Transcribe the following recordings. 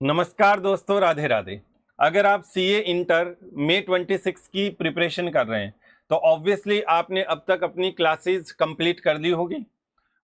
नमस्कार दोस्तों, राधे राधे। अगर आप सीए इंटर मई 26 की प्रिपरेशन कर रहे हैं तो ऑब्वियसली आपने अब तक अपनी क्लासेस कंप्लीट कर ली होगी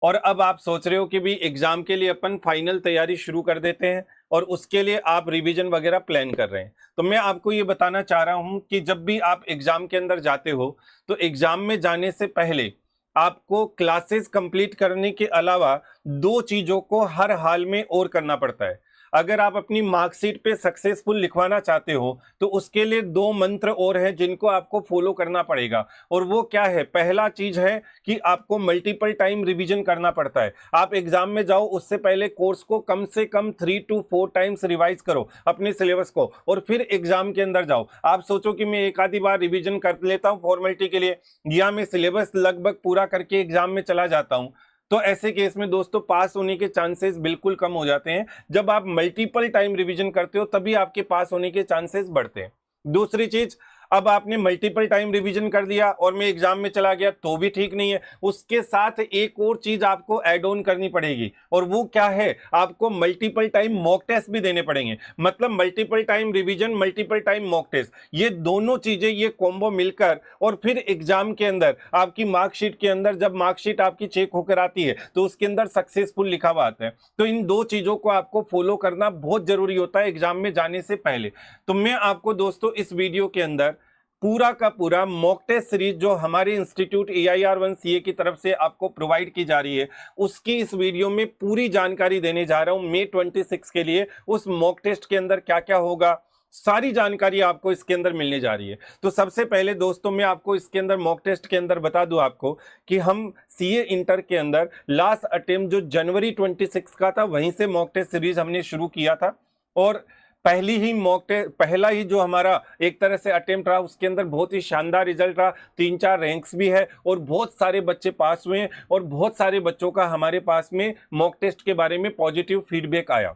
और अब आप सोच रहे हो कि भी एग्जाम के लिए अपन फाइनल तैयारी शुरू कर देते हैं और उसके लिए आप रिवीजन वगैरह प्लान कर रहे हैं। तो मैं आपको ये बताना चाह रहा हूं कि जब भी आप एग्जाम के अंदर जाते हो तो एग्जाम में जाने से पहले आपको क्लासेस कंप्लीट करने के अलावा दो चीजों को हर हाल में और करना पड़ता है। अगर आप अपनी मार्कशीट पे सक्सेसफुल लिखवाना चाहते हो तो उसके लिए दो मंत्र और हैं जिनको आपको फॉलो करना पड़ेगा। और वो क्या है? पहला चीज है कि आपको मल्टीपल टाइम रिवीजन करना पड़ता है। आप एग्जाम में जाओ उससे पहले कोर्स को कम से कम 3 to 4 टाइम्स रिवाइज करो अपने सिलेबस को, और फिर एग्जाम के अंदर जाओ। आप सोचो कि मैं एक आधी बार रिवीजन कर लेता हूं फॉर्मेलिटी के लिए या मैं सिलेबस लगभग पूरा करके एग्जाम में चला जाता हूं, तो ऐसे केस में दोस्तों पास होने के चांसेस बिल्कुल कम हो जाते हैं। जब आप मल्टीपल टाइम रिवीजन करते हो तभी आपके पास होने के चांसेस बढ़ते हैं। दूसरी चीज, अब आपने मल्टीपल टाइम रिवीजन कर दिया और मैं एग्जाम में चला गया तो भी ठीक नहीं है। उसके साथ एक और चीज आपको ऐड ऑन करनी पड़ेगी और वो क्या है? आपको मल्टीपल टाइम मॉक टेस्ट भी देने पड़ेंगे। मतलब multiple time revision, multiple time mock test, ये दोनों चीजें, ये कॉम्बो मिलकर और फिर एग्जाम के अंदर आपकी मार्कशीट के अंदर जब मार्कशीट आपकी चेक होकर आती है तो उसके अंदर सक्सेसफुल लिखा हुआ आता है। तो इन दो चीजों को आपको फॉलो करना बहुत जरूरी होता है एग्जाम में जाने से पहले। तो मैं आपको दोस्तों इस वीडियो के अंदर पूरा का पूरा मॉक टेस्ट सीरीज जो हमारे इंस्टीट्यूट AIR-1 CA की तरफ से आपको प्रोवाइड की जा रही है उसकी इस वीडियो में पूरी जानकारी देने जा रहा हूं। मई 26 के लिए उस मॉक टेस्ट के अंदर क्या क्या होगा, सारी जानकारी आपको इसके अंदर मिलने जा रही है। तो सबसे पहले दोस्तों मैं आपको इसके अंदर मॉक टेस्ट के अंदर बता दूं आपको कि हम सीए इंटर के अंदर लास्ट अटेम्प्ट जो जनवरी 26 का था वहीं से मॉक टेस्ट सीरीज हमने शुरू किया था। और पहला ही जो हमारा एक तरह से अटेम्प्ट रहा उसके अंदर बहुत ही शानदार रिजल्ट रहा। 3-4 रैंक्स भी है और बहुत सारे बच्चे पास हुए हैं और बहुत सारे बच्चों का हमारे पास में मॉक टेस्ट के बारे में पॉजिटिव फीडबैक आया।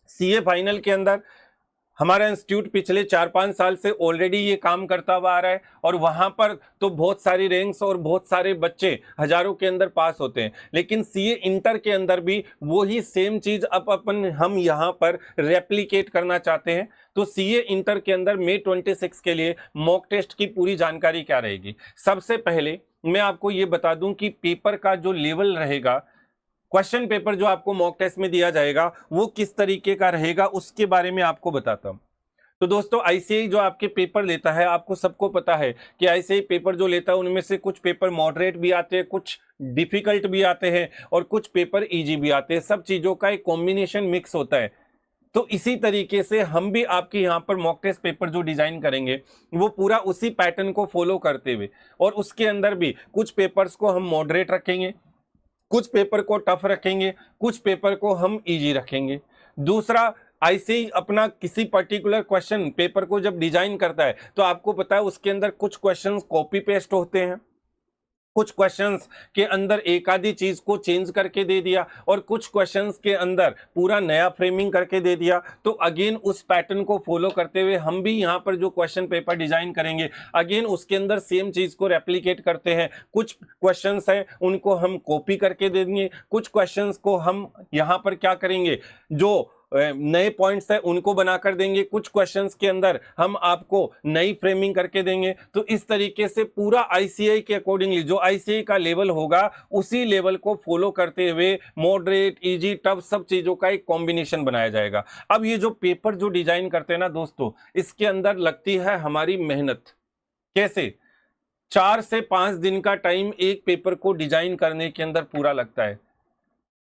सीए फाइनल के अंदर हमारा इंस्टीट्यूट पिछले 4-5 साल से ऑलरेडी ये काम करता हुआ आ रहा है और वहां पर तो बहुत सारी रैंक्स और बहुत सारे बच्चे हजारों के अंदर पास होते हैं। लेकिन सीए इंटर के अंदर भी वही सेम चीज अब हम यहाँ पर रेप्लिकेट करना चाहते हैं। तो सीए इंटर के अंदर मई 26 के लिए मॉक टेस्ट की पूरी जानकारी क्या रहेगी। सबसे पहले मैं आपको ये बता दूं कि पेपर का जो लेवल रहेगा, क्वेश्चन पेपर जो आपको मॉक टेस्ट में दिया जाएगा वो किस तरीके का रहेगा उसके बारे में आपको बताता हूं। तो दोस्तों आईसीआई जो आपके पेपर लेता है, आपको सबको पता है कि आईसीआई पेपर जो लेता है उनमें से कुछ पेपर मॉडरेट भी आते हैं, कुछ डिफिकल्ट भी आते हैं और कुछ पेपर इजी भी आते हैं। सब चीजों का एक कॉम्बिनेशन मिक्स होता है। तो इसी तरीके से हम भी आपके यहाँ पर मॉक टेस्ट पेपर जो डिजाइन करेंगे वो पूरा उसी पैटर्न को फॉलो करते हुए, और उसके अंदर भी कुछ पेपर्स को हम मॉडरेट रखेंगे, कुछ पेपर को टफ रखेंगे, कुछ पेपर को हम इजी रखेंगे। दूसरा, ऐसे ही अपना किसी पर्टिकुलर क्वेश्चन पेपर को जब डिजाइन करता है तो आपको पता है उसके अंदर कुछ क्वेश्चंस कॉपी पेस्ट होते हैं, कुछ क्वेश्चंस के अंदर एक आधी चीज को चेंज करके दे दिया और कुछ क्वेश्चंस के अंदर पूरा नया फ्रेमिंग करके दे दिया। तो अगेन उस पैटर्न को फॉलो करते हुए हम भी यहाँ पर जो क्वेश्चन पेपर डिजाइन करेंगे अगेन उसके अंदर सेम चीज को रेप्लिकेट करते हैं। कुछ क्वेश्चंस हैं उनको हम कॉपी करके दे देंगे, कुछ क्वेश्चंस को हम यहाँ पर क्या करेंगे, जो नए पॉइंट्स है उनको बनाकर देंगे, कुछ क्वेश्चंस के अंदर हम आपको नई फ्रेमिंग करके देंगे। तो इस तरीके से पूरा आईसीआई के अकॉर्डिंगली जो आईसीआई का लेवल होगा उसी लेवल को फॉलो करते हुए मॉडरेट, इजी, टफ सब चीजों का एक कॉम्बिनेशन बनाया जाएगा। अब ये जो पेपर जो डिजाइन करते हैं ना दोस्तों, इसके अंदर लगती है हमारी मेहनत। कैसे? 4 से 5 दिन का टाइम एक पेपर को डिजाइन करने के अंदर पूरा लगता है।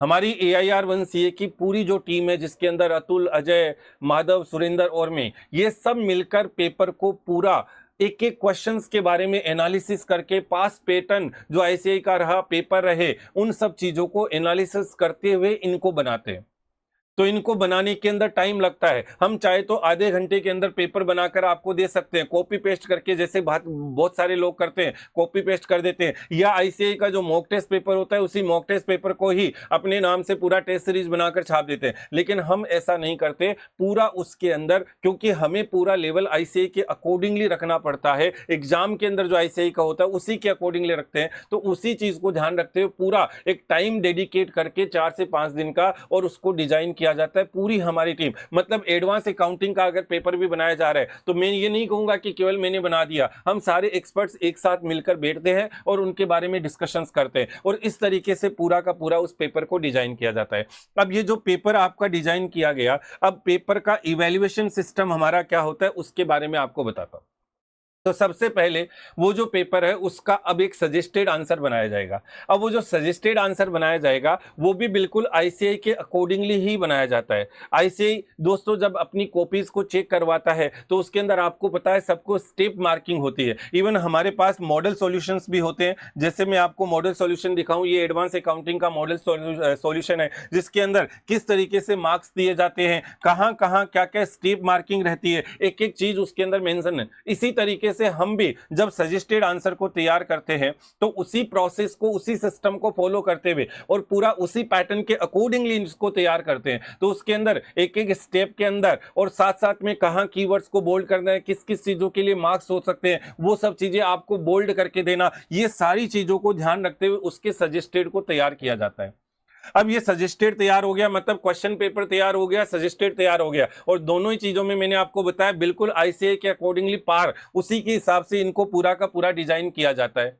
हमारी AIR-1 CA की पूरी जो टीम है जिसके अंदर अतुल, अजय, माधव, सुरेंद्र और मैं, ये सब मिलकर पेपर को पूरा एक एक क्वेश्चंस के बारे में एनालिसिस करके पास पैटर्न जो आईसीआई का रहा, पेपर रहे, उन सब चीजों को एनालिसिस करते हुए इनको बनाते हैं। तो इनको बनाने के अंदर टाइम लगता है। हम चाहे तो आधे घंटे के अंदर पेपर बनाकर आपको दे सकते हैं, कॉपी पेस्ट करके, जैसे बहुत सारे लोग करते हैं, कॉपी पेस्ट कर देते हैं। या आईसीआई का जो मॉक टेस्ट पेपर होता है उसी मॉक टेस्ट पेपर को ही अपने नाम से पूरा टेस्ट सीरीज बनाकर छाप देते हैं। लेकिन हम ऐसा नहीं करते, पूरा उसके अंदर, क्योंकि हमें पूरा लेवल आईसीआई के अकॉर्डिंगली रखना पड़ता है। एग्जाम के अंदर जो आईसीआई का होता है उसी के अकॉर्डिंगली रखते हैं। तो उसी चीज को ध्यान रखते हुए पूरा एक टाइम डेडिकेट करके 4 से 5 दिन का और उसको डिजाइन किया जाता है पूरी हमारी टीम। मतलब एडवांस अकाउंटिंग का अगर पेपर भी बनाया जा रहा है तो मैं ये नहीं कहूंगा कि केवल मैंने बना दिया, हम सारे एक्सपर्ट्स एक साथ मिलकर बैठते हैं और उनके बारे में डिस्कशंस करते हैं और इस तरीके से पूरा का पूरा उस पेपर को डिजाइन किया जाता है। अब ये जो पेपर आपका डिजाइन किया गया, अब पेपर का इवैल्यूएशन सिस्टम हमारा क्या होता है उसके बारे में आपको बताता हूं। तो सबसे पहले वो जो पेपर है उसका अब एक सजेस्टेड आंसर बनाया जाएगा। अब वो जो सजेस्टेड आंसर बनाया जाएगा वो भी बिल्कुल आईसीएआई के अकॉर्डिंगली ही बनाया जाता है। आईसीएआई दोस्तों जब अपनी कॉपीज को चेक करवाता है तो उसके अंदर आपको पता है सबको स्टेप मार्किंग होती है। इवन हमारे पास मॉडल सॉल्यूशंस भी होते हैं, जैसे मैं आपको मॉडल सॉल्यूशन दिखाऊं, ये एडवांस अकाउंटिंग का मॉडल सॉल्यूशन है जिसके अंदर किस तरीके से मार्क्स दिए जाते हैं, कहां कहां क्या क्या स्टेप मार्किंग रहती है, एक एक चीज उसके अंदर मेंशन है। इसी तरीके से हम भी जब सजेस्टेड आंसर को तैयार करते हैं तो उसी प्रोसेस को, उसी सिस्टम को फॉलो करते हुए और पूरा उसी पैटर्न के अकॉर्डिंगली इसको तैयार करते हैं। तो उसके अंदर एक एक स्टेप के अंदर और साथ साथ में कहां कीवर्ड्स को बोल्ड करना है, किस किस चीजों के लिए मार्क्स हो सकते हैं, वो सब चीजें आपको बोल्ड करके देना, ये सारी चीजों को ध्यान रखते हुए उसके सजेस्टेड को तैयार किया जाता है। अब ये सजेस्टेड तैयार हो गया, मतलब क्वेश्चन पेपर तैयार हो गया, सजेस्टेड तैयार हो गया, और दोनों ही चीजों में मैंने आपको बताया बिल्कुल आईसीएआई के अकॉर्डिंगली पार, उसी के हिसाब से इनको पूरा का पूरा डिजाइन किया जाता है,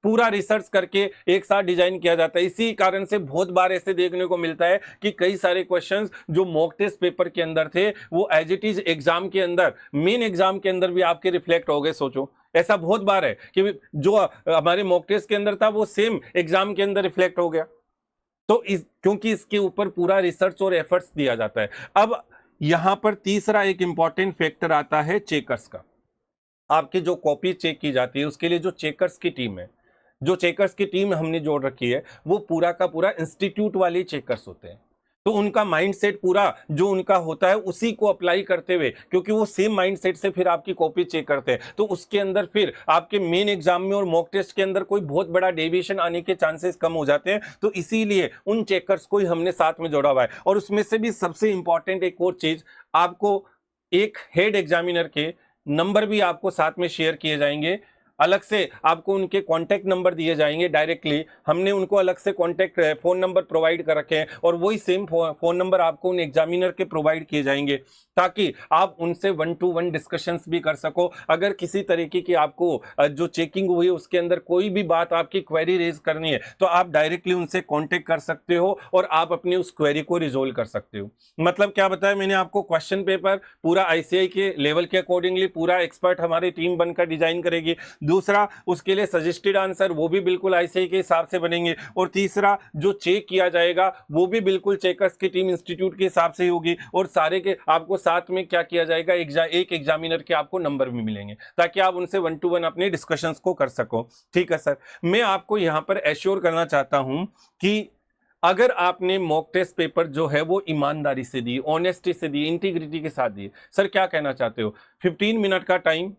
पूरा रिसर्च करके एक साथ डिजाइन किया जाता है। इसी कारण से बहुत बार ऐसे देखने को मिलता है कि कई सारे क्वेश्चंस जो मॉक टेस्ट पेपर के अंदर थे वो एज इट इज एग्जाम के अंदर, मेन एग्जाम के अंदर भी आपके रिफ्लेक्ट हो गए। सोचो ऐसा बहुत बार है कि जो हमारे मॉक टेस्ट के अंदर था वो सेम एग्जाम के अंदर रिफ्लेक्ट हो गया। तो क्योंकि इसके ऊपर पूरा रिसर्च और एफर्ट्स दिया जाता है। अब यहां पर तीसरा एक इंपॉर्टेंट फैक्टर आता है चेकर्स का। आपकी जो कॉपी चेक की जाती है उसके लिए जो चेकर्स की टीम है, जो चेकर्स की टीम हमने जोड़ रखी है वो पूरा का पूरा इंस्टीट्यूट वाले चेकर्स होते हैं। तो उनका माइंडसेट पूरा जो उनका होता है उसी को अप्लाई करते हुए, क्योंकि वो सेम माइंडसेट से फिर आपकी कॉपी चेक करते हैं, तो उसके अंदर फिर आपके मेन एग्जाम में और मॉक टेस्ट के अंदर कोई बहुत बड़ा डेविएशन आने के चांसेस कम हो जाते हैं। तो इसीलिए उन चेकर्स को ही हमने साथ में जोड़ा हुआ है। और उसमें से भी सबसे इंपॉर्टेंट एक और चीज, आपको एक हेड एग्जामिनर के नंबर भी आपको साथ में शेयर किए जाएंगे, अलग से आपको उनके कांटेक्ट नंबर दिए जाएंगे। डायरेक्टली हमने उनको अलग से कांटेक्ट फोन नंबर प्रोवाइड कर रखे हैं और वही सेम फोन नंबर आपको उन एग्जामिनर के प्रोवाइड किए जाएंगे, ताकि आप उनसे 1-to-1 डिस्कशंस भी कर सको। अगर किसी तरीके की आपको जो चेकिंग हुई है उसके अंदर कोई भी बात आपकी क्वेरी रेज करनी है तो आप डायरेक्टली उनसे कांटेक्ट कर सकते हो और आप अपनी उस क्वेरी को रिजोल्व कर सकते हो। मतलब क्या बताया मैंने आपको, क्वेश्चन पेपर पूरा आईसीएआई के लेवल के अकॉर्डिंगली पूरा एक्सपर्ट हमारी टीम बनकर डिजाइन करेगी। दूसरा, उसके लिए सजेस्टेड आंसर वो भी बिल्कुल आईसीएआई के हिसाब से बनेंगे। और तीसरा, जो चेक किया जाएगा वो भी बिल्कुल चेकर्स की टीम इंस्टीट्यूट के हिसाब से होगी। और सारे के आपको साथ में क्या किया जाएगा, एक एग्जामिनर के आपको नंबर भी मिलेंगे ताकि आप उनसे 1-to-1 अपने डिस्कशंस को कर सको। ठीक है सर, मैं आपको यहां पर एश्योर करना चाहता हूं कि अगर आपने मॉक टेस्ट पेपर जो है वो ईमानदारी से दी, ऑनेस्टी से दी, इंटीग्रिटी के साथ दी, सर क्या कहना चाहते हो, 15 मिनट का टाइम,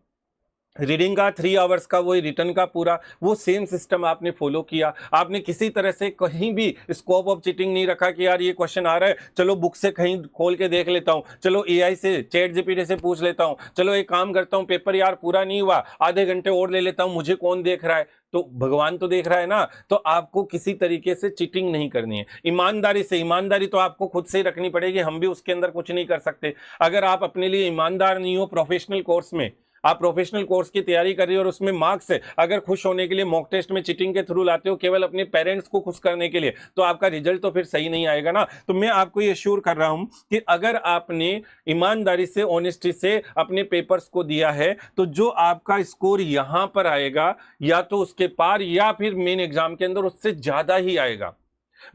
रीडिंग का 3 आवर्स का, वही रिटर्न का पूरा वो सेम सिस्टम आपने फॉलो किया। आपने किसी तरह से कहीं भी स्कोप ऑफ चीटिंग नहीं रखा कि यार ये क्वेश्चन आ रहा है, चलो बुक से कहीं खोल के देख लेता हूँ, चलो एआई से, चैट जीपीटी से पूछ लेता हूँ, चलो एक काम करता हूँ, पेपर यार पूरा नहीं हुआ, आधे घंटे और ले लेता हूँ, मुझे कौन देख रहा है, तो भगवान तो देख रहा है ना। तो आपको किसी तरीके से चीटिंग नहीं करनी है, ईमानदारी से, ईमानदारी तो आपको खुद से ही रखनी पड़ेगी, हम भी उसके अंदर कुछ नहीं कर सकते। अगर आप अपने लिए ईमानदार नहीं हो, प्रोफेशनल कोर्स में आप प्रोफेशनल कोर्स की तैयारी कर रही हो और उसमें मार्क्स है, अगर खुश होने के लिए मॉक टेस्ट में चीटिंग के थ्रू लाते हो केवल अपने पेरेंट्स को खुश करने के लिए, तो आपका रिजल्ट तो फिर सही नहीं आएगा ना। तो मैं आपको ये श्योर कर रहा हूं कि अगर आपने ईमानदारी से, ऑनेस्टी से अपने पेपर्स को दिया है तो जो आपका स्कोर यहां पर आएगा या तो उसके पार या फिर मेन एग्जाम के अंदर उससे ज्यादा ही आएगा,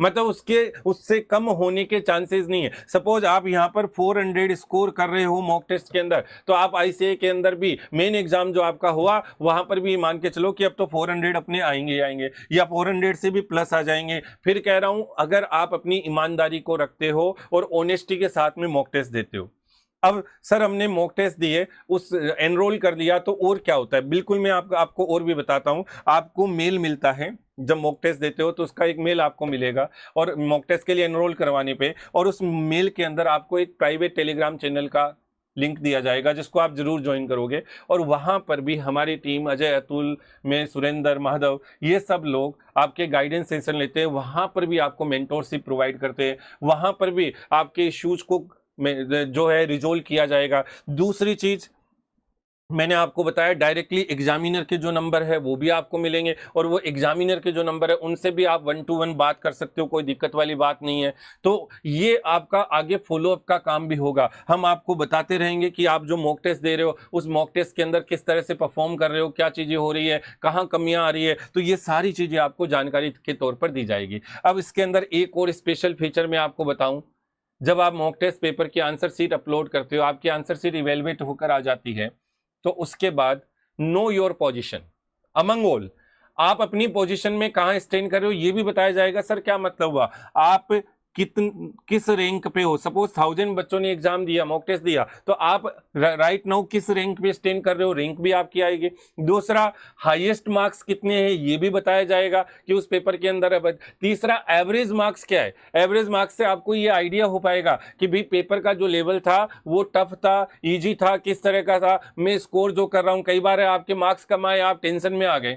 मतलब उससे कम होने के चांसेस नहीं है। सपोज आप यहां पर 400 स्कोर कर रहे हो मॉक टेस्ट के अंदर, तो आप आईसीएआई के अंदर भी मेन एग्जाम जो आपका हुआ वहां पर भी मान के चलो कि अब तो 400 अपने आएंगे या 400 से भी प्लस आ जाएंगे। फिर कह रहा हूं, अगर आप अपनी ईमानदारी को रखते हो और ऑनेस्टी के साथ में मॉक टेस्ट देते हो। अब सर हमने मॉक टेस्ट दिए, उस एनरोल कर लिया, तो और क्या होता है, बिल्कुल मैं आपको और भी बताता हूं। आपको मेल मिलता है जब मॉक टेस्ट देते हो, तो उसका एक मेल आपको मिलेगा और मॉक टेस्ट के लिए एनरोल करवाने पे, और उस मेल के अंदर आपको एक प्राइवेट टेलीग्राम चैनल का लिंक दिया जाएगा जिसको आप जरूर ज्वाइन करोगे। और वहां पर भी हमारी टीम अजय, अतुल, मैं, सुरेंद्र, माधव, ये सब लोग आपके गाइडेंस सेशन लेते हैं। वहां पर भी आपको मेंटोरशिप प्रोवाइड करते हैं, वहां पर भी आपके इश्यूज को जो है रिजोल्व किया जाएगा। दूसरी चीज मैंने आपको बताया, डायरेक्टली एग्जामिनर के जो नंबर है वो भी आपको मिलेंगे, और वो एग्जामिनर के जो नंबर है उनसे भी आप 1 to 1 बात कर सकते हो, कोई दिक्कत वाली बात नहीं है। तो ये आपका आगे फॉलोअप का काम भी होगा। हम आपको बताते रहेंगे कि आप जो मॉक टेस्ट दे रहे हो उस मॉक टेस्ट के अंदर किस तरह से परफॉर्म कर रहे हो, क्या चीजें हो रही है, कहाँ कमियां आ रही है, तो ये सारी चीजें आपको जानकारी के तौर पर दी जाएगी। अब इसके अंदर एक और स्पेशल फीचर मैं आपको बताऊं, जब आप मॉक टेस्ट पेपर की आंसर शीट अपलोड करते हो, आपकी आंसर शीट इवेलुएट होकर आ जाती है, तो उसके बाद know your position among all, आप अपनी पोजीशन में कहां स्टैंड कर रहे हो ये भी बताया जाएगा। सर क्या मतलब हुआ, आप किस रैंक पे हो। सपोज 1000 बच्चों ने एग्जाम दिया, मॉक टेस्ट दिया, तो आप राइट नाउ किस रैंक पे स्टैंड कर रहे हो, रैंक भी आपकी आएगी। दूसरा, हाईएस्ट मार्क्स कितने हैं ये भी बताया जाएगा कि उस पेपर के अंदर है। तीसरा, एवरेज मार्क्स क्या है, एवरेज मार्क्स से आपको ये आइडिया हो पाएगा कि भाई पेपर का जो लेवल था वो टफ था, इजी था, किस तरह का था, मैं स्कोर जो कर रहा हूं। कई बार है आपके मार्क्स कम आए, आप टेंशन में आ गए,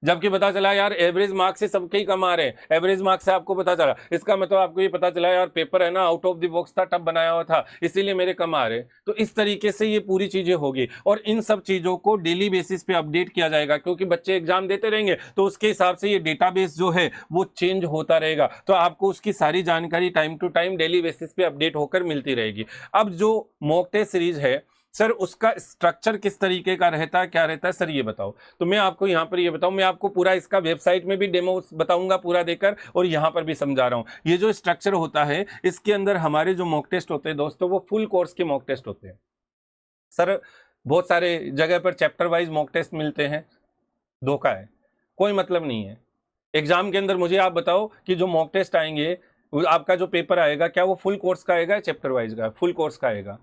जबकि पता चला यार एवरेज मार्क्स से सबके ही कम आ रहे हैं, एवरेज मार्क्स से आपको पता चला, इसका मतलब आपको ये पता चला यार पेपर है ना आउट ऑफ द बॉक्स था, टफ बनाया हुआ था, इसीलिए मेरे कम आ रहे। तो इस तरीके से ये पूरी चीजें होगी, और इन सब चीजों को डेली बेसिस पे अपडेट किया जाएगा, क्योंकि बच्चे एग्जाम देते रहेंगे तो उसके हिसाब से ये डेटाबेस जो है वो चेंज होता रहेगा। तो आपको उसकी सारी जानकारी time to time daily basis पे अपडेट होकर मिलती रहेगी। अब जो मॉक टेस्ट सीरीज है सर, उसका स्ट्रक्चर किस तरीके का रहता है, क्या रहता है सर ये बताओ। तो मैं आपको यहाँ पर ये बताऊं, मैं आपको पूरा इसका वेबसाइट में भी डेमो बताऊंगा पूरा देकर, और यहाँ पर भी समझा रहा हूँ। ये जो स्ट्रक्चर होता है इसके अंदर हमारे जो मॉक टेस्ट होते हैं दोस्तों, वो फुल कोर्स के मॉक टेस्ट होते हैं। सर बहुत सारे जगह पर चैप्टर वाइज मॉक टेस्ट मिलते हैं, धोखा है, कोई मतलब नहीं है। एग्जाम के अंदर मुझे आप बताओ कि जो मॉक टेस्ट आएंगे, आपका जो पेपर आएगा, क्या वो फुल कोर्स का आएगा, चैप्टर वाइज का, फुल कोर्स का आएगा।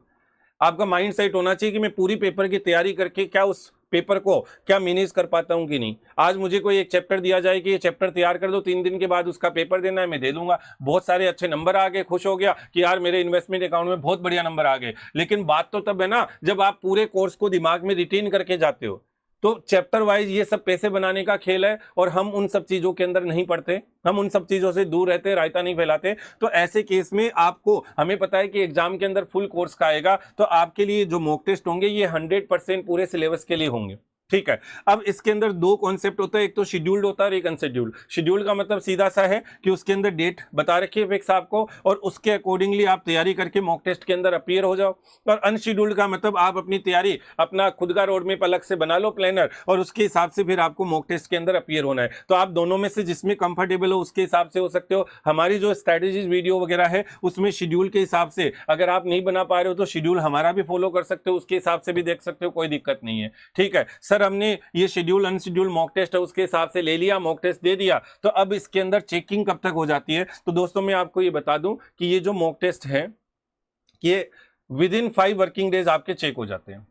आपका माइंड सेट होना चाहिए कि मैं पूरी पेपर की तैयारी करके क्या उस पेपर को क्या मैनेज कर पाता हूं कि नहीं। आज मुझे कोई एक चैप्टर दिया जाए कि ये चैप्टर तैयार कर दो, 3 दिन के बाद उसका पेपर देना है, मैं दे दूंगा। बहुत सारे अच्छे नंबर आ गए, खुश हो गया कि यार मेरे इन्वेस्टमेंट अकाउंट में बहुत बढ़िया नंबर आ गए। लेकिन बात तो तब है ना जब आप पूरे कोर्स को दिमाग में रिटेन करके जाते हो। तो चैप्टर वाइज ये सब पैसे बनाने का खेल है, और हम उन सब चीजों के अंदर नहीं पढ़ते, हम उन सब चीजों से दूर रहते, रायता नहीं फैलाते। तो ऐसे केस में आपको, हमें पता है कि एग्जाम के अंदर फुल कोर्स का आएगा, तो आपके लिए जो मॉक टेस्ट होंगे ये 100% पूरे सिलेबस के लिए होंगे, ठीक है। अब इसके अंदर 2 कॉन्सेप्ट होता है, एक तो शेड्यूल्ड होता है और एक अनशेड्यूल्ड। शेड्यूल्ड का मतलब सीधा सा है कि उसके अंदर डेट बता रखी है फिक्स आपको, और उसके अकॉर्डिंगली आप तैयारी करके मॉक टेस्ट के अंदर अपीयर हो जाओ। और अनशेड्यूल्ड का मतलब आप अपनी तैयारी, अपना खुद का रोड मैप अलग से बना लो, प्लानर, और उसके हिसाब से फिर आपको मॉक टेस्ट के अंदर अपीयर होना है। तो आप दोनों में से जिसमें कंफर्टेबल हो उसके हिसाब से हो सकते हो। हमारी जो स्ट्रैटेजीज वीडियो वगैरह है उसमें शेड्यूल के हिसाब से, अगर आप नहीं बना पा रहे हो तो शेड्यूल हमारा भी फॉलो कर सकते हो, उसके हिसाब से भी देख सकते हो, कोई दिक्कत नहीं है, ठीक है। सर हमने ये शेड्यूल अनशेड्यूल मॉक टेस्ट है उसके हिसाब से ले लिया, मॉक टेस्ट दे दिया, तो अब इसके अंदर चेकिंग कब तक हो जाती है। तो दोस्तों मैं आपको ये बता दूं कि ये जो मॉक टेस्ट है ये विद इन 5 वर्किंग डेज आपके चेक हो जाते हैं,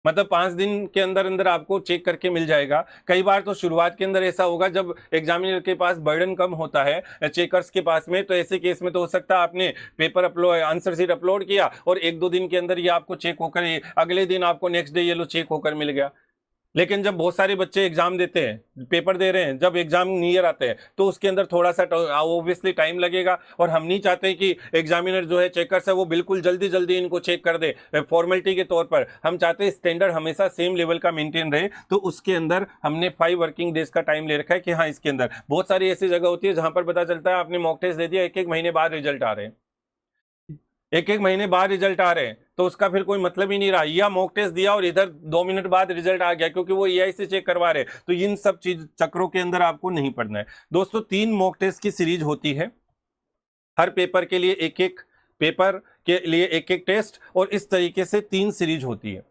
मतलब 5 दिन के अंदर अंदर आपको चेक करके मिल जाएगा। कई बार तो शुरुआत के अंदर ऐसा होगा जब एग्जामिनर के पास बर्डन कम होता है चेकर्स के पास में, तो ऐसे केस में तो हो सकता है आपने paper upload, answer sheet upload किया और 1-2 दिन के अंदर ये आपको चेक होकर, अगले दिन आपको नेक्स्ट डे ये लो चेक होकर मिल गया। लेकिन जब बहुत सारे बच्चे एग्जाम देते हैं, पेपर दे रहे हैं, जब एग्जाम नियर आते हैं तो उसके अंदर थोड़ा सा ऑब्वियसली टाइम लगेगा, और हम नहीं चाहते कि एग्जामिनर जो है, चेकर्स है, वो बिल्कुल जल्दी जल्दी इनको चेक कर दे फॉर्मेलिटी के तौर पर। हम चाहते हैं स्टैंडर्ड हमेशा सेम लेवल का मेंटेन रहे, तो उसके अंदर हमने 5 वर्किंग डेज का टाइम ले रखा है कि हाँ इसके अंदर बहुत सारी ऐसी जगह होती है जहां पर पता चलता है आपने मॉक टेस्ट दे दिया, 1-1 महीने बाद रिजल्ट आ रहे हैं, 1-1 महीने बाद रिजल्ट आ रहे हैं, तो उसका फिर कोई मतलब ही नहीं रहा। या मॉक टेस्ट दिया और इधर 2 मिनट बाद रिजल्ट आ गया क्योंकि वो एआई से चेक करवा रहे, तो इन सब चीज चक्रों के अंदर आपको नहीं पड़ना है दोस्तों। 3 मॉक टेस्ट की सीरीज होती है, हर पेपर के लिए एक पेपर के लिए एक टेस्ट, और इस तरीके से 3 सीरीज होती है,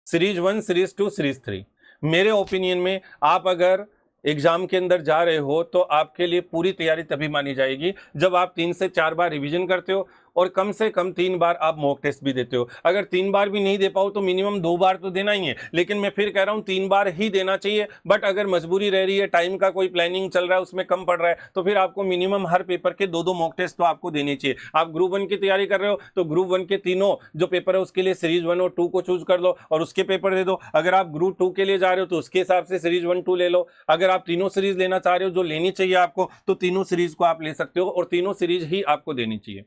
सीरीज 1, सीरीज 2, सीरीज 3। मेरे ओपिनियन में आप अगर एग्जाम के अंदर जा रहे हो तो आपके लिए पूरी तैयारी तभी मानी जाएगी जब आप 3 से 4 बार रिवीजन करते हो, और कम से कम 3 बार आप मॉक टेस्ट भी देते हो। अगर 3 बार भी नहीं दे पाओ तो मिनिमम 2 बार तो देना ही है, लेकिन मैं फिर कह रहा हूँ 3 बार ही देना चाहिए। बट अगर मजबूरी रह रही है, टाइम का कोई प्लानिंग चल रहा है, उसमें कम पड़ रहा है, तो फिर आपको मिनिमम हर पेपर के 2-2 मॉक टेस्ट तो आपको देने चाहिए। आप ग्रुप 1 की तैयारी कर रहे हो तो ग्रुप 1 के तीनों जो पेपर है उसके लिए सीरीज 1 और 2 को चूज कर लो और उसके पेपर दे दो। अगर आप ग्रुप 2 के लिए जा रहे हो तो उसके हिसाब से सीरीज 1 2 ले लो। अगर आप तीनों सीरीज लेना चाह रहे हो जो लेनी चाहिए आपको, तो तीनों सीरीज को आप ले सकते हो और तीनों सीरीज ही आपको देनी चाहिए।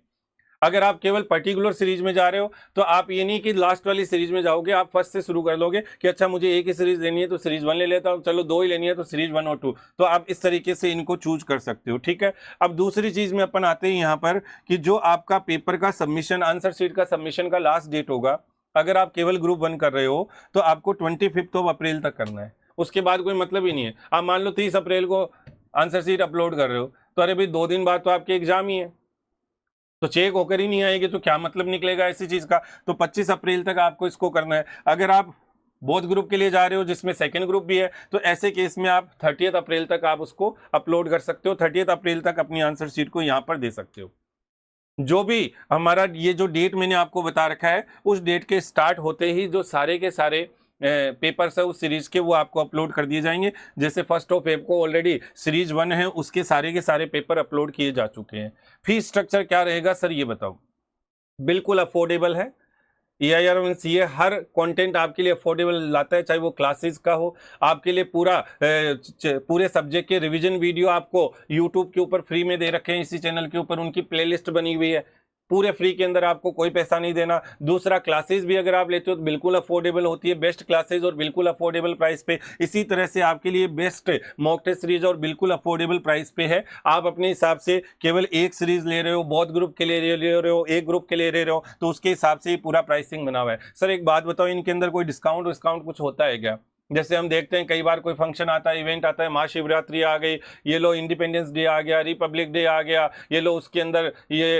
अगर आप केवल पर्टिकुलर सीरीज में जा रहे हो तो आप ये नहीं कि लास्ट वाली सीरीज में जाओगे, आप फर्स्ट से शुरू कर लोगे कि अच्छा मुझे एक ही सीरीज लेनी है तो सीरीज 1 ले लेता हूँ, चलो 2 ही लेनी है तो सीरीज 1 और 2, तो आप इस तरीके से इनको चूज कर सकते हो। ठीक है, अब दूसरी चीज में अपन आते हैं यहाँ पर कि जो आपका पेपर का सबमिशन, आंसर शीट का सबमिशन का लास्ट डेट होगा, अगर आप केवल ग्रुप 1 कर रहे हो तो आपको 25 अप्रैल तक करना है। उसके बाद कोई मतलब ही नहीं है। आप मान लो 30 अप्रैल को आंसर शीट अपलोड कर रहे हो तो अरे भाई 2 दिन बाद तो आपके एग्जाम ही है, तो चेक होकर ही नहीं आएगी तो क्या मतलब निकलेगा ऐसी चीज का। तो 25 अप्रैल तक आपको इसको करना है। अगर आप बोथ ग्रुप के लिए जा रहे हो जिसमें सेकंड ग्रुप भी है तो ऐसे केस में आप 30 अप्रैल तक आप उसको अपलोड कर सकते हो। 30 अप्रैल तक अपनी आंसर शीट को यहाँ पर दे सकते हो। जो भी हमारा ये जो डेट मैंने आपको बता रखा है उस डेट के स्टार्ट होते ही जो सारे के सारे पेपर्स है उस सीरीज के वो आपको अपलोड कर दिए जाएंगे। जैसे 1 फेब को ऑलरेडी सीरीज 1 है उसके सारे के सारे पेपर अपलोड किए जा चुके हैं। फीस स्ट्रक्चर क्या रहेगा सर ये बताओ। बिल्कुल अफोर्डेबल है। AIR-1CA हर कंटेंट आपके लिए अफोर्डेबल लाता है, चाहे वो क्लासेस का हो, आपके लिए पूरे सब्जेक्ट के रिवीजन वीडियो आपको यूट्यूब के ऊपर फ्री में दे रखे हैं। इसी चैनल के ऊपर उनकी प्लेलिस्ट बनी हुई है, पूरे फ्री के अंदर, आपको कोई पैसा नहीं देना। दूसरा, क्लासेस भी अगर आप लेते हो तो बिल्कुल अफोर्डेबल होती है, बेस्ट क्लासेस और बिल्कुल अफोर्डेबल प्राइस पे। इसी तरह से आपके लिए बेस्ट मॉक टेस्ट सीरीज और बिल्कुल अफोर्डेबल प्राइस पे है। आप अपने हिसाब से केवल एक सीरीज ले रहे हो, बहुत ग्रुप के लिए ले रहे हो, एक ग्रुप के लिए ले रहे हो, तो उसके हिसाब से ही पूरा प्राइसिंग बना हुआ है। सर एक बात बताओ, इनके अंदर कोई डिस्काउंट कुछ होता है क्या? जैसे हम देखते हैं कई बार कोई फंक्शन आता है, इवेंट आता है, महाशिवरात्रि आ गई, ये लो इंडिपेंडेंस डे आ गया, रिपब्लिक डे आ गया, ये लो उसके अंदर ये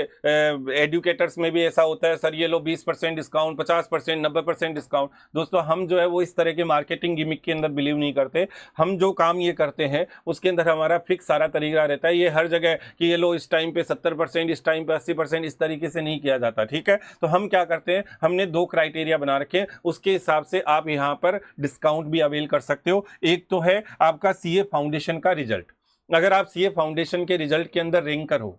एडुकेटर्स में भी ऐसा होता है सर ये लो 20% डिस्काउंट, 50%, 90% डिस्काउंट। दोस्तों हम जो है वो इस तरह के मार्केटिंग गिमिक के अंदर बिलीव नहीं करते। हम जो काम ये करते हैं उसके अंदर हमारा फिक्स सारा तरीका रहता है। ये हर जगह कि ये लो इस टाइम पे 70%, इस टाइम पे 80%, इस तरीके से नहीं किया जाता। ठीक है, तो हम क्या करते हैं, हमने 2 क्राइटेरिया बना रखे हैं, उसके हिसाब से आप यहाँ पर डिस्काउंट भी अवेल कर सकते हो। एक तो है आपका सीए फाउंडेशन का रिजल्ट। अगर आप सीए फाउंडेशन के रिजल्ट के अंदर रैंकर हो,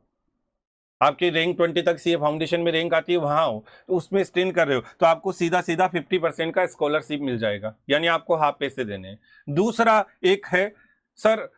आपकी रैंक 20 तक सीए फाउंडेशन में रैंक आती है, वहां हो तो उसमें स्टेन कर रहे हो तो आपको सीधा 50% का स्कॉलरशिप मिल जाएगा, यानी आपको हाफ पैसे देने हैं। दूसरा एक है सर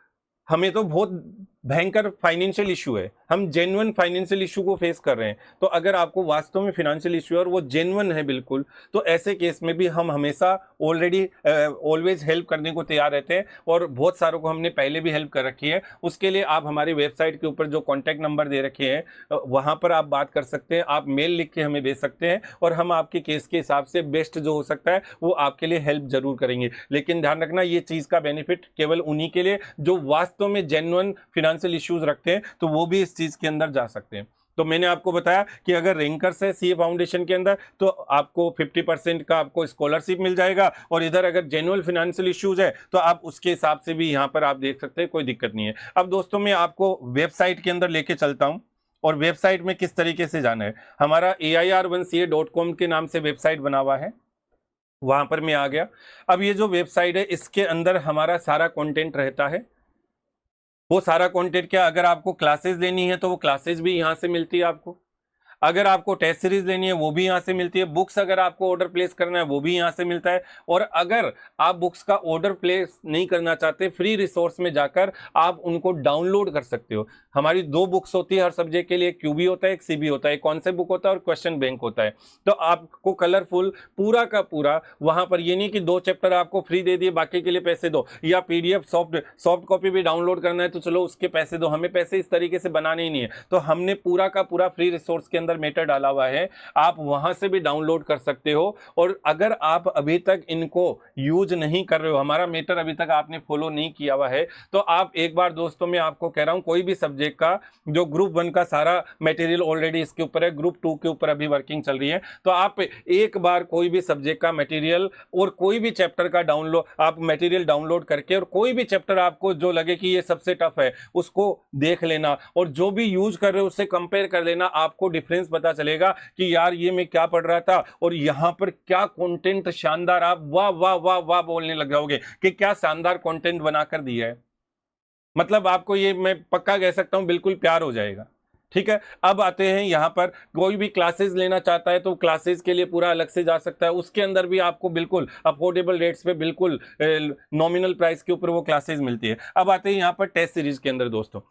हमें तो बहुत भयंकर फाइनेंशियल इशू है, हम जेन्युइन फाइनेंशियल इशू को फेस कर रहे हैं, तो अगर आपको वास्तव में फाइनेंशियल इशू है और वो जेन्युइन है बिल्कुल, तो ऐसे केस में भी हम हमेशा ऑलवेज हेल्प करने को तैयार रहते हैं और बहुत सारों को हमने पहले भी हेल्प कर रखी है। उसके लिए आप हमारी वेबसाइट के ऊपर जो कॉन्टैक्ट नंबर दे रखे हैं वहाँ पर आप बात कर सकते हैं, आप मेल लिख के हमें भेज सकते हैं और हम आपके केस के हिसाब से बेस्ट जो हो सकता है वो आपके लिए हेल्प जरूर करेंगे। लेकिन ध्यान रखना ये चीज़ का बेनिफिट केवल उन्हीं के लिए जो वास्तव में जेन्युइन फाइनेंशियल इश्यूज रखते हैं, तो वो भी इस चीज के अंदर जा सकते हैं। तो मैंने आपको बताया कि अगर रैंकर्स है सीए फाउंडेशन के अंदर तो आपको 50% का आपको स्कॉलरशिप मिल जाएगा, और इधर अगर जेन्युइन फाइनेंशियल इश्यूज है तो आप उसके हिसाब से भी यहाँ पर आप देख सकते हैं, कोई दिक्कत नहीं है। अब दोस्तों मैं आपको वेबसाइट के अंदर लेके चलता हूँ और वेबसाइट में किस तरीके से जाना है। हमारा AIR1CA.com के नाम से वेबसाइट बना हुआ है, वहां पर मैं आ गया। अब ये जो वेबसाइट है इसके अंदर हमारा सारा कंटेंट रहता है। वो सारा कंटेंट क्या, अगर आपको क्लासेस लेनी है तो वो क्लासेस भी यहाँ से मिलती है आपको, अगर आपको टेस्ट सीरीज लेनी है वो भी यहाँ से मिलती है, बुक्स अगर आपको ऑर्डर प्लेस करना है वो भी यहाँ से मिलता है, और अगर आप बुक्स का ऑर्डर प्लेस नहीं करना चाहते, फ्री रिसोर्स में जाकर आप उनको डाउनलोड कर सकते हो। हमारी 2 बुक्स होती है हर सब्जेक्ट के लिए, एक क्यूबी होता है, एक सीबी होता है, कॉन्सेप्ट बुक होता है और क्वेश्चन बैंक होता है। तो आपको कलरफुल पूरा का पूरा वहां पर, ये नहीं कि 2 चैप्टर आपको फ्री दे दिए बाकी के लिए पैसे दो, या PDF सॉफ्ट कॉपी भी डाउनलोड करना है तो चलो उसके पैसे दो, हमें पैसे इस तरीके से बनाने ही नहीं है। तो हमने पूरा का पूरा फ्री रिसोर्स के अंदर मैटर डाला हुआ है, आप वहां से भी डाउनलोड कर सकते हो। और अगर आप अभी तक इनको यूज नहीं कर रहे हो, हमारा मैटर अभी तक आपने फॉलो नहीं किया हुआ है, तो आप एक बार दोस्तों मैं आपको कह रहा हूं, कोई भी सब्जेक्ट का जो ग्रुप 1 का सारा मटेरियल ऑलरेडी इसके ऊपर है, ग्रुप 2 के ऊपर अभी वर्किंग चल रही है, तो आप एक बार कोई भी सब्जेक्ट का मटेरियल और कोई भी चैप्टर का आप मटेरियल डाउनलोड करके, और कोई भी चैप्टर आपको जो लगे कि ये सबसे टफ है उसको देख लेना, और जो भी यूज कर रहे हो उससे कंपेयर कर लेना, आपको डिफरेंस डिफरेंस पता चलेगा कि यार ये मैं क्या पढ़ रहा था और यहाँ पर क्या कंटेंट शानदार, आप वाह वाह वाह वाह बोलने लग जाओगे कि क्या शानदार कंटेंट बनाकर दिया है। मतलब आपको ये मैं पक्का कह सकता हूं बिल्कुल प्यार हो जाएगा। ठीक है, अब आते हैं यहाँ पर, कोई भी क्लासेस लेना चाहता है तो क्लासेस के लिए पूरा अलग से जा सकता है, उसके अंदर भी आपको बिल्कुल अफोर्डेबल रेट्स पे बिल्कुल नॉमिनल प्राइस के ऊपर वो क्लासेस मिलती है। अब आते हैं यहाँ पर टेस्ट सीरीज के अंदर दोस्तों,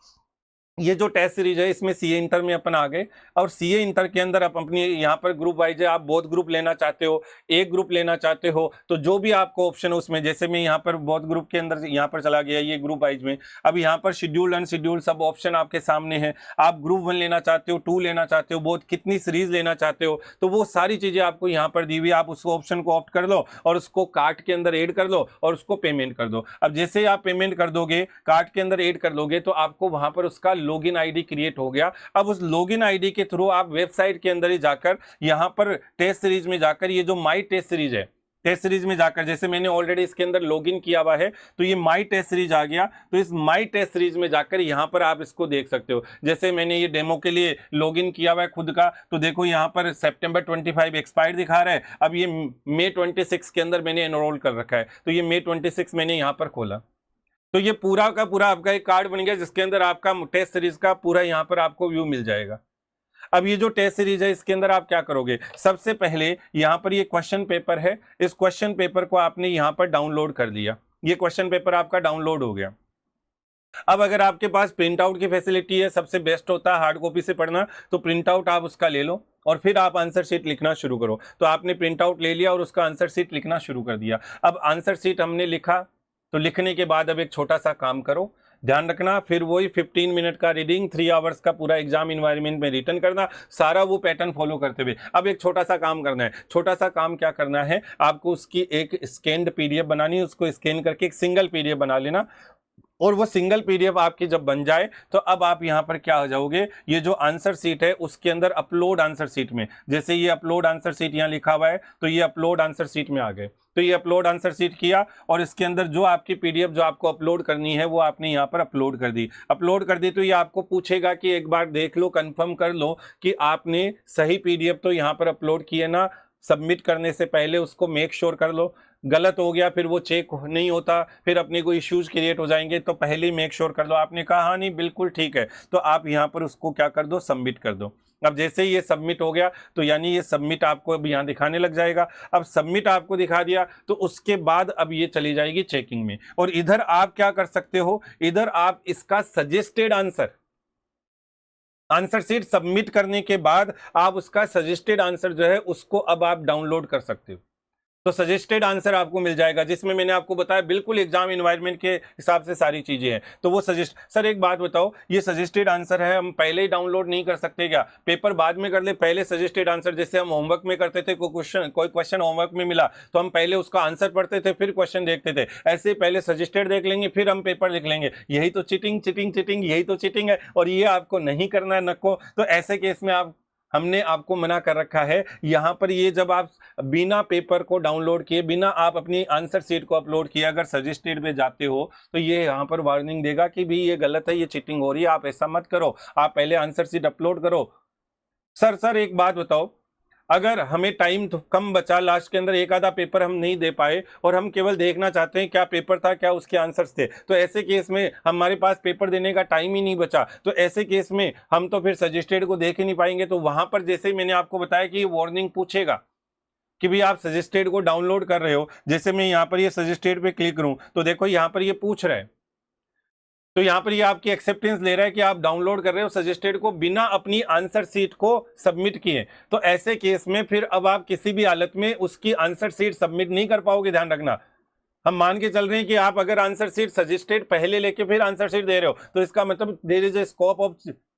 ये जो टेस्ट सीरीज है इसमें सीए इंटर में अपन आ गए, और सीए इंटर के अंदर आप अपनी यहाँ पर ग्रुप वाइज है, आप बोथ ग्रुप लेना चाहते हो, एक ग्रुप लेना चाहते हो, तो जो भी आपको ऑप्शन है उसमें, जैसे मैं यहाँ पर बोथ ग्रुप के अंदर यहाँ पर चला गया ये ग्रुप वाइज में। अब यहाँ पर शेड्यूल अनशेड्यूल सब ऑप्शन आपके सामने है, आप ग्रुप 1 लेना चाहते हो, 2 लेना चाहते हो, बोथ कितनी सीरीज लेना चाहते हो, तो वो सारी चीजें आपको यहाँ पर दी हुई, आप उस ऑप्शन को ऑप्ट कर लो और उसको कार्ट के अंदर ऐड कर लो और उसको पेमेंट कर दो। अब जैसे आप पेमेंट कर दोगे, कार्ट के अंदर ऐड कर दोगे, तो आपको वहां पर उसका लॉगिन आईडी क्रिएट हो गया। अब उस लॉगिन आईडी के थ्रू आप वेबसाइट के अंदर ही जाकर यहां पर टेस्ट सीरीज में जाकर, ये जो माई टेस्ट सीरीज है, टेस्ट सीरीज में जाकर, जैसे मैंने ऑलरेडी इसके अंदर लॉगिन किया हुआ है तो ये माई टेस्ट सीरीज आ गया, तो इस माई टेस्ट सीरीज में जाकर यहां पर आप इसको देख सकते हो। जैसे मैंने ये डेमो के लिए लॉगिन किया हुआ है खुद का, तो देखो यहां पर सितंबर 25 एक्सपायर्ड दिखा रहा है, अब ये मई 26 के अंदर मैंने एनरोल कर रखा है, तो ये मई 26 मैंने यहां पर खोला, तो ये पूरा का पूरा आपका एक कार्ड बन गया जिसके अंदर आपका टेस्ट सीरीज का पूरा यहाँ पर आपको व्यू मिल जाएगा। अब ये जो टेस्ट सीरीज है इसके अंदर आप क्या करोगे, सबसे पहले यहाँ पर ये क्वेश्चन पेपर है, इस क्वेश्चन पेपर को आपने यहाँ पर डाउनलोड कर लिया, ये क्वेश्चन पेपर आपका डाउनलोड हो गया। अब अगर आपके पास प्रिंट आउट की फैसिलिटी है, सबसे बेस्ट होता है हार्ड कॉपी से पढ़ना, तो प्रिंट आउट आप उसका ले लो और फिर आप आंसर शीट लिखना शुरू करो। तो आपने प्रिंट आउट ले लिया और उसका आंसर शीट लिखना शुरू कर दिया। अब आंसर शीट हमने लिखा, तो लिखने के बाद अब एक छोटा सा काम करो, ध्यान रखना, फिर वही 15 मिनट का रीडिंग, 3 आवर्स का पूरा एग्जाम इन्वायरमेंट में रिटर्न करना, सारा वो पैटर्न फॉलो करते हुए। अब एक छोटा सा काम करना है, छोटा सा काम क्या करना है, आपको उसकी एक स्कैन्ड पीडीएफ बनानी है, उसको स्कैन करके एक सिंगल पीडीएफ बना लेना, और वो सिंगल पीडीएफ आपकी जब बन जाए तो अब आप यहाँ पर क्या हो जाओगे, ये जो आंसर शीट है उसके अंदर अपलोड आंसर शीट में, जैसे ये अपलोड आंसर शीट यहाँ लिखा हुआ है, तो ये अपलोड आंसर शीट में आ गए, तो ये अपलोड आंसर शीट किया और इसके अंदर जो आपकी पीडीएफ जो आपको अपलोड करनी है वो आपने यहाँ पर अपलोड कर दी। अपलोड कर दी तो ये आपको पूछेगा कि एक बार देख लो, कंफर्म कर लो कि आपने सही पीडीएफ तो यहाँ पर अपलोड किए ना, सबमिट करने से पहले उसको मेक श्योर कर लो, गलत हो गया फिर वो चेक नहीं होता, फिर अपने को इश्यूज क्रिएट हो जाएंगे, तो पहले ही मेक श्योर कर लो। आपने कहा हाँ नहीं बिल्कुल ठीक है, तो आप यहाँ पर उसको क्या कर दो, सबमिट कर दो। अब जैसे ही ये सबमिट हो गया तो यानी ये सबमिट आपको अब यहाँ दिखाने लग जाएगा। अब सबमिट आपको दिखा दिया तो उसके बाद अब ये चली जाएगी चेकिंग में, और इधर आप क्या कर सकते हो, इधर आप इसका सजेस्टेड आंसर शीट सबमिट करने के बाद आप उसका सजेस्टेड आंसर जो है उसको अब आप डाउनलोड कर सकते हो, तो सजेस्टेड आंसर आपको मिल जाएगा, जिसमें मैंने आपको बताया बिल्कुल एग्जाम एनवायरनमेंट के हिसाब से सारी चीजें हैं। तो वो सजेस्ट, सर एक बात बताओ, ये सजेस्टेड आंसर है, हम पहले ही डाउनलोड नहीं कर सकते क्या, पेपर बाद में कर ले, पहले सजेस्टेड आंसर, जैसे हम होमवर्क में करते थे, कोई क्वेश्चन होमवर्क में मिला तो हम पहले उसका आंसर पढ़ते थे फिर क्वेश्चन देखते थे, ऐसे पहले सजेस्टेड देख लेंगे फिर हम पेपर लिख लेंगे, यही तो चीटिंग यही तो चीटिंग है, और ये आपको नहीं करना है नको। तो ऐसे केस में आप, हमने आपको मना कर रखा है यहां पर, ये जब आप बिना पेपर को डाउनलोड किए, बिना आप अपनी आंसर शीट को अपलोड किए अगर सजेस्टेड में जाते हो तो ये यहां पर वार्निंग देगा कि भी ये गलत है, ये चीटिंग हो रही है, आप ऐसा मत करो, आप पहले आंसर शीट अपलोड करो। सर एक बात बताओ, अगर हमें टाइम तो कम बचा, लास्ट के अंदर एक आधा पेपर हम नहीं दे पाए और हम केवल देखना चाहते हैं क्या पेपर था, क्या उसके आंसर्स थे, तो ऐसे केस में हमारे पास पेपर देने का टाइम ही नहीं बचा, तो ऐसे केस में हम तो फिर सजेस्टेड को देख ही नहीं पाएंगे। तो वहां पर जैसे मैंने आपको बताया कि ये वार्निंग पूछेगा कि भी आप सजेस्टेड को डाउनलोड कर रहे हो, जैसे मैं यहाँ पर ये सजेस्टेड पे क्लिक करूं तो देखो यहाँ पर ये पूछ रहा है, तो यहां पर ये आपकी एक्सेप्टेंस ले रहा है कि आप डाउनलोड कर रहे हो सजेस्टेड को बिना अपनी आंसर शीट को सबमिट किए। तो ऐसे केस में फिर अब आप किसी भी हालत में उसकी आंसर शीट सबमिट नहीं कर पाओगे, ध्यान रखना। हम मान के चल रहे हैं कि आप अगर आंसर शीट सजेस्टेड पहले लेके फिर आंसर शीट दे रहे हो, तो इसका मतलब there is a scope of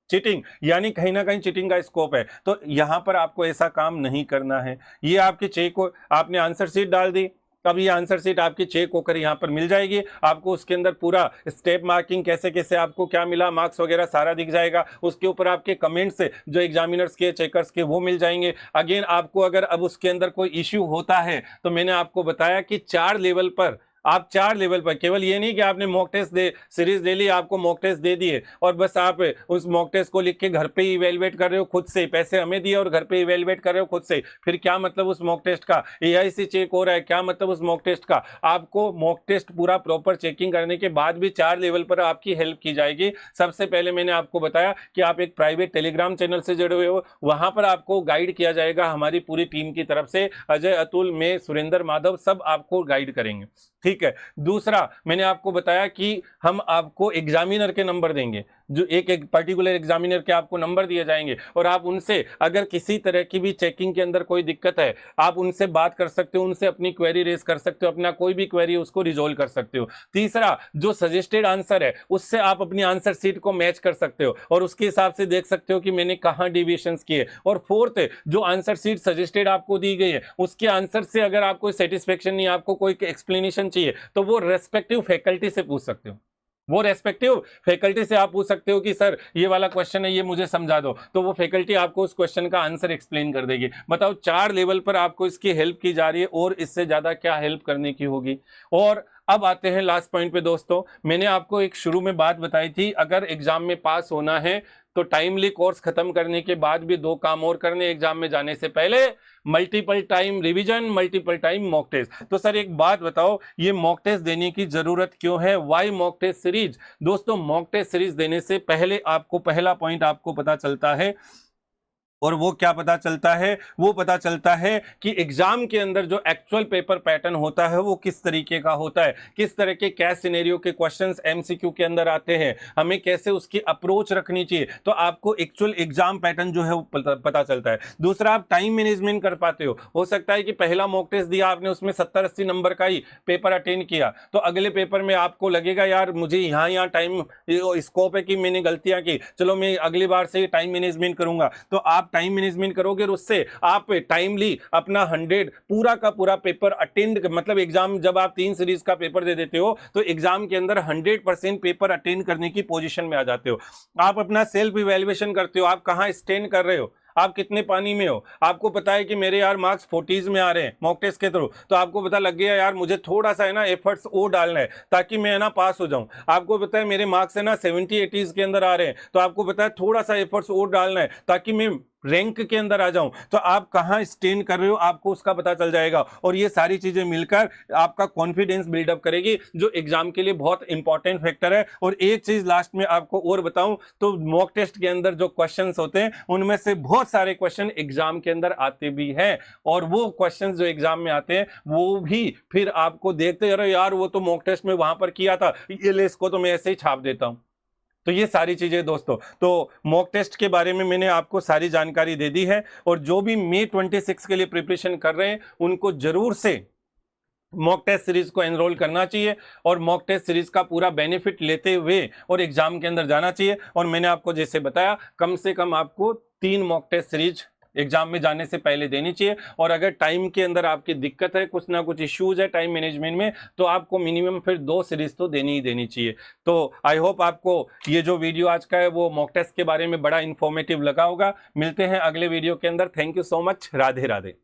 cheating, यानी कहीं ना कहीं चीटिंग का स्कोप है। तो यहां पर आपको ऐसा काम नहीं करना है। ये आपकी चेक को, आपने आंसर शीट डाल दी, अब ये आंसर शीट आपकी चेक होकर यहाँ पर मिल जाएगी आपको, उसके अंदर पूरा स्टेप मार्किंग कैसे कैसे आपको क्या मिला, मार्क्स वगैरह सारा दिख जाएगा, उसके ऊपर आपके कमेंट्स जो एग्जामिनर्स के, चेकर्स के, वो मिल जाएंगे। अगेन आपको अगर अब उसके अंदर कोई इश्यू होता है तो मैंने आपको बताया कि 4 लेवल पर आप 4 लेवल पर, केवल ये नहीं कि आपने मॉक टेस्ट सीरीज ले ली, आपको मॉक टेस्ट दे दिए और बस आप उस मॉक टेस्ट को लिख के घर पे ही इवेलुएट कर रहे हो खुद से, पैसे हमें दिए और घर पे इवेलुएट कर रहे हो खुद से, फिर क्या मतलब उस मॉक टेस्ट का? एआई चेक हो रहा है, क्या मतलब उस मॉक टेस्ट का? आपको मॉक टेस्ट पूरा प्रॉपर चेकिंग करने के बाद भी 4 लेवल पर आपकी हेल्प की जाएगी। सबसे पहले मैंने आपको बताया कि आप एक प्राइवेट टेलीग्राम चैनल से जुड़े हुए हो, वहां पर आपको गाइड किया जाएगा हमारी पूरी टीम की तरफ से। अजय, अतुल, मैं, सुरेंद्र, माधव सब आपको गाइड करेंगे, ठीक है। दूसरा मैंने आपको बताया कि हम आपको एग्जामिनर के नंबर देंगे, जो एक पर्टिकुलर एग्जामिनर के आपको नंबर दिए जाएंगे और आप उनसे अगर किसी तरह की भी चेकिंग के अंदर कोई दिक्कत है, आप उनसे बात कर सकते हो, उनसे अपनी क्वेरी रेज कर सकते हो, अपना कोई भी क्वेरी उसको रिजोल्व कर सकते हो। तीसरा, जो सजेस्टेड आंसर है उससे आप अपनी आंसर सीट को मैच कर सकते हो और उसके हिसाब से देख सकते हो कि मैंने कहाँ डिविएशंस किए। और फोर्थ, जो आंसर सीट सजेस्टेड आपको दी गई है उसके आंसर से अगर आपको सेटिस्फेक्शन नहीं, आपको कोई एक्सप्लेनेशन चाहिए, तो वो रेस्पेक्टिव फैकल्टी से पूछ सकते हो। वो रेस्पेक्टिव फैकल्टी से आप पूछ सकते हो कि सर ये वाला क्वेश्चन है, ये मुझे समझा दो, तो वो फैकल्टी आपको उस क्वेश्चन का आंसर एक्सप्लेन कर देगी। बताओ, 4 लेवल पर आपको इसकी हेल्प की जा रही है और इससे ज्यादा क्या हेल्प करने की होगी। और अब आते हैं लास्ट पॉइंट पे दोस्तों। मैंने आपको एक शुरू में बात बताई थी, अगर एग्जाम में पास होना है तो टाइमली कोर्स खत्म करने के बाद भी 2 काम और करने एग्जाम में जाने से पहले, multiple time revision, multiple time mock test. तो सर एक बात बताओ, ये मॉक टेस्ट देने की जरूरत क्यों है? Why mock test series? दोस्तों, मॉक टेस्ट सीरीज देने से पहले आपको पहला पॉइंट आपको पता चलता है, और वो क्या पता चलता है? वो पता चलता है कि एग्जाम के अंदर जो एक्चुअल पेपर पैटर्न होता है वो किस तरीके का होता है, किस तरह के क्या सिनेरियो के क्वेश्चंस एमसीक्यू के अंदर आते हैं, हमें कैसे उसकी अप्रोच रखनी चाहिए। तो आपको एक्चुअल एग्जाम पैटर्न जो है वो पता चलता है। दूसरा, आप टाइम मैनेजमेंट कर पाते हो सकता है कि पहला मॉक टेस्ट दिया आपने, उसमें 70-80 नंबर का ही पेपर अटेंड किया, तो अगले पेपर में आपको लगेगा यार मुझे यहाँ टाइम स्कोप है कि मैंने गलतियां की, चलो मैं अगली बार से टाइम मैनेजमेंट करूंगा। तो आप टाइम मैनेजमेंट करोगे और उससे आप टाइमली अपना 100 पूरा का पूरा पेपर अटेंड, मतलब एग्जाम जब आप 3 सीरीज का पेपर दे देते हो तो एग्जाम के अंदर 100% पेपर अटेंड करने की पोजीशन में आ जाते हो। आप अपना सेल्फ इवैल्यूएशन करते हो, आप कहां स्टैंड कर रहे हो, आप कितने पानी में हो। आपको पता है कि मेरे यार मार्क्स 40s में आ रहे हैं मॉक टेस्ट के थ्रू, तो आपको पता लग गया यार मुझे थोड़ा सा है ना एफर्ट्स और डालना है ताकि मैं ना पास हो जाऊं। आपको पता है मेरे मार्क्स है ना 70-80s के अंदर आ रहे हैं, तो आपको पता है थोड़ा सा एफर्ट्स और डालना है ताकि मैं रैंक के अंदर आ जाऊं। तो आप कहां स्टैंड कर रहे हो आपको उसका पता चल जाएगा, और ये सारी चीजें मिलकर आपका कॉन्फिडेंस बिल्डअप करेगी, जो एग्जाम के लिए बहुत इंपॉर्टेंट फैक्टर है। और एक चीज लास्ट में आपको और बताऊं, तो मॉक टेस्ट के अंदर जो क्वेश्चंस होते हैं उनमें से बहुत सारे क्वेश्चन एग्जाम के अंदर आते भी हैं, और वो क्वेश्चंस जो एग्जाम में आते हैं वो भी फिर आपको देखते रहो यार वो तो मॉक टेस्ट में वहां पर किया था, ये ले इसको तो मैं ऐसे ही छाप देता हूं। तो ये सारी चीजें दोस्तों, तो मॉक टेस्ट के बारे में मैंने आपको सारी जानकारी दे दी है, और जो भी May 26 के लिए प्रिपरेशन कर रहे हैं उनको जरूर से मॉक टेस्ट सीरीज को एनरोल करना चाहिए और मॉक टेस्ट सीरीज का पूरा बेनिफिट लेते हुए और एग्जाम के अंदर जाना चाहिए। और मैंने आपको जैसे बताया, कम से कम आपको 3 मॉक टेस्ट सीरीज एग्जाम में जाने से पहले देनी चाहिए। और अगर टाइम के अंदर आपकी दिक्कत है, कुछ ना कुछ इश्यूज है टाइम मैनेजमेंट में, तो आपको मिनिमम फिर 2 सीरीज तो देनी ही देनी चाहिए। तो आई होप आपको ये जो वीडियो आज का है वो मॉक टेस्ट के बारे में बड़ा इंफॉर्मेटिव लगा होगा। मिलते हैं अगले वीडियो के अंदर। Thank you so much. Radhe Radhe.